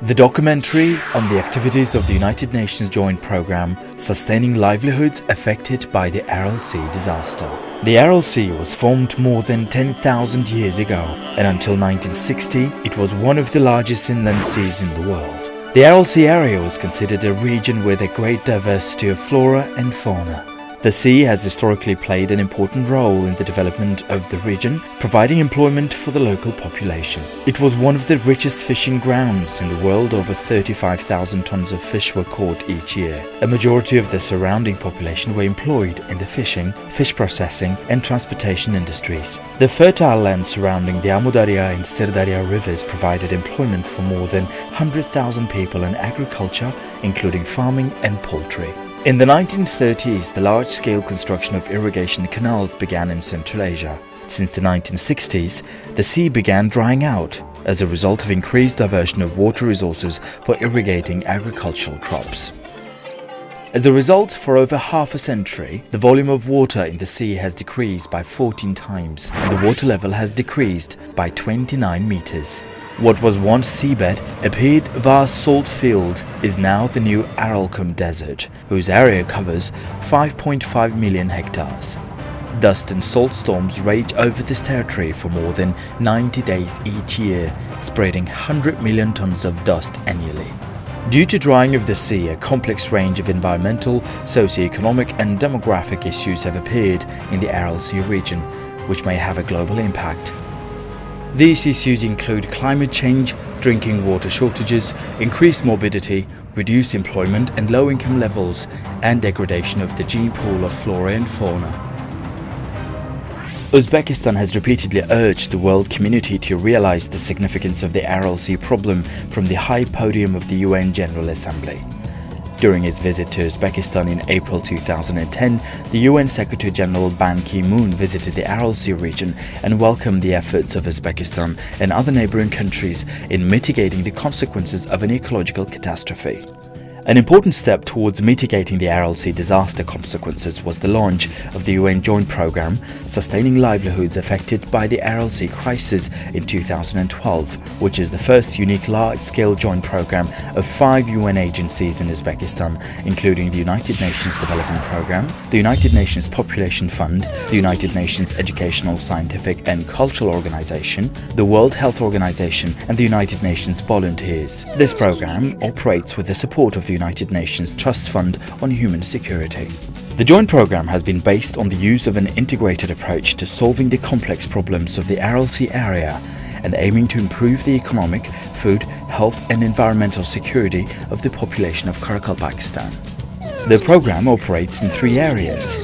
The documentary on the activities of the United Nations Joint Programme Sustaining Livelihoods Affected by the Aral Sea Disaster. The Aral Sea was formed more than 10,000 years ago, and until 1960 it was one of the largest inland seas in the world. The Aral Sea area was considered a region with a great diversity of flora and fauna. The sea has historically played an important role in the development of the region, providing employment for the local population. It was one of the richest fishing grounds in the world. Over 35,000 tons of fish were caught each year. A majority of the surrounding population were employed in the fishing, fish processing and transportation industries. The fertile land surrounding the Amudarya and Sirdarya rivers provided employment for more than 100,000 people in agriculture, including farming and poultry. In the 1930s, the large-scale construction of irrigation canals began in Central Asia. Since the 1960s, the sea began drying out as a result of increased diversion of water resources for irrigating agricultural crops. As a result, for over half a century, the volume of water in the sea has decreased by 14 times and the water level has decreased by 29 meters. What was once seabed, a vast salt field, is now the new Aralkum Desert, whose area covers 5.5 million hectares. Dust and salt storms rage over this territory for more than 90 days each year, spreading 100 million tons of dust annually. Due to drying of the sea, a complex range of environmental, socio-economic and demographic issues have appeared in the Aral Sea region, which may have a global impact. These issues include climate change, drinking water shortages, increased morbidity, reduced employment and low income levels, and degradation of the gene pool of flora and fauna. Uzbekistan has repeatedly urged the world community to realize the significance of the Aral Sea problem from the high podium of the UN General Assembly. During its visit to Uzbekistan in April 2010, the UN Secretary-General Ban Ki-moon visited the Aral Sea region and welcomed the efforts of Uzbekistan and other neighboring countries in mitigating the consequences of an ecological catastrophe. An important step towards mitigating the Aral Sea disaster consequences was the launch of the UN Joint Programme Sustaining Livelihoods Affected by the Aral Sea Crisis in 2012, which is the first unique large-scale joint programme of 5 UN agencies in Uzbekistan, including the United Nations Development Programme, the United Nations Population Fund, the United Nations Educational, Scientific and Cultural Organization, the World Health Organization and the United Nations Volunteers. This programme operates with the support of the United Nations Trust Fund on Human Security. The joint programme has been based on the use of an integrated approach to solving the complex problems of the Aral Sea area and aiming to improve the economic, food, health and environmental security of the population of Pakistan. The programme operates in 3 areas: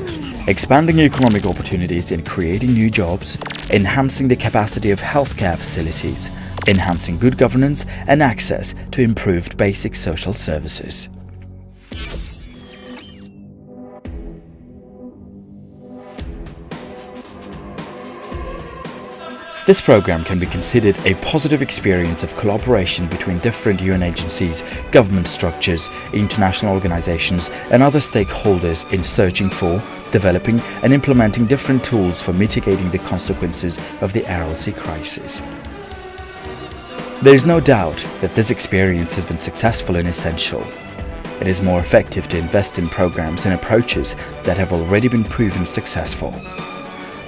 expanding economic opportunities and creating new jobs, enhancing the capacity of healthcare facilities, enhancing good governance and access to improved basic social services. This program can be considered a positive experience of collaboration between different UN agencies, government structures, international organizations and other stakeholders in searching for, developing and implementing different tools for mitigating the consequences of the Aral Sea crisis. There is no doubt that this experience has been successful and essential. It is more effective to invest in programs and approaches that have already been proven successful.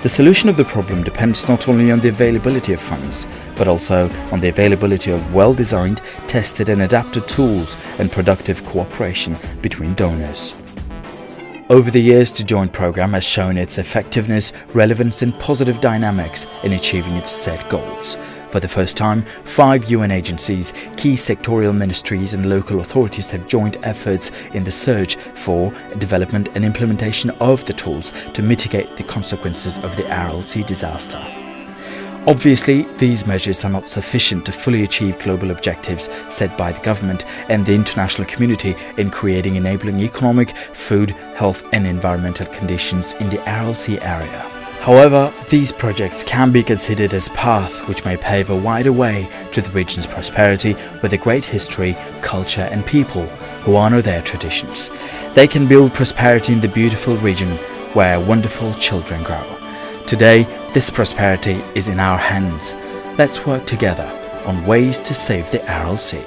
The solution of the problem depends not only on the availability of funds, but also on the availability of well-designed, tested and adapted tools and productive cooperation between donors. Over the years, the joint programme has shown its effectiveness, relevance and positive dynamics in achieving its set goals. For the first time, 5 UN agencies, key sectorial ministries and local authorities have joined efforts in the search for, development and implementation of the tools to mitigate the consequences of the Aral Sea disaster. Obviously, these measures are not sufficient to fully achieve global objectives set by the government and the international community in creating enabling economic, food, health and environmental conditions in the Aral Sea area. However, these projects can be considered as paths which may pave a wider way to the region's prosperity with a great history, culture and people who honour their traditions. They can build prosperity in the beautiful region where wonderful children grow. Today, this prosperity is in our hands. Let's work together on ways to save the Aral Sea.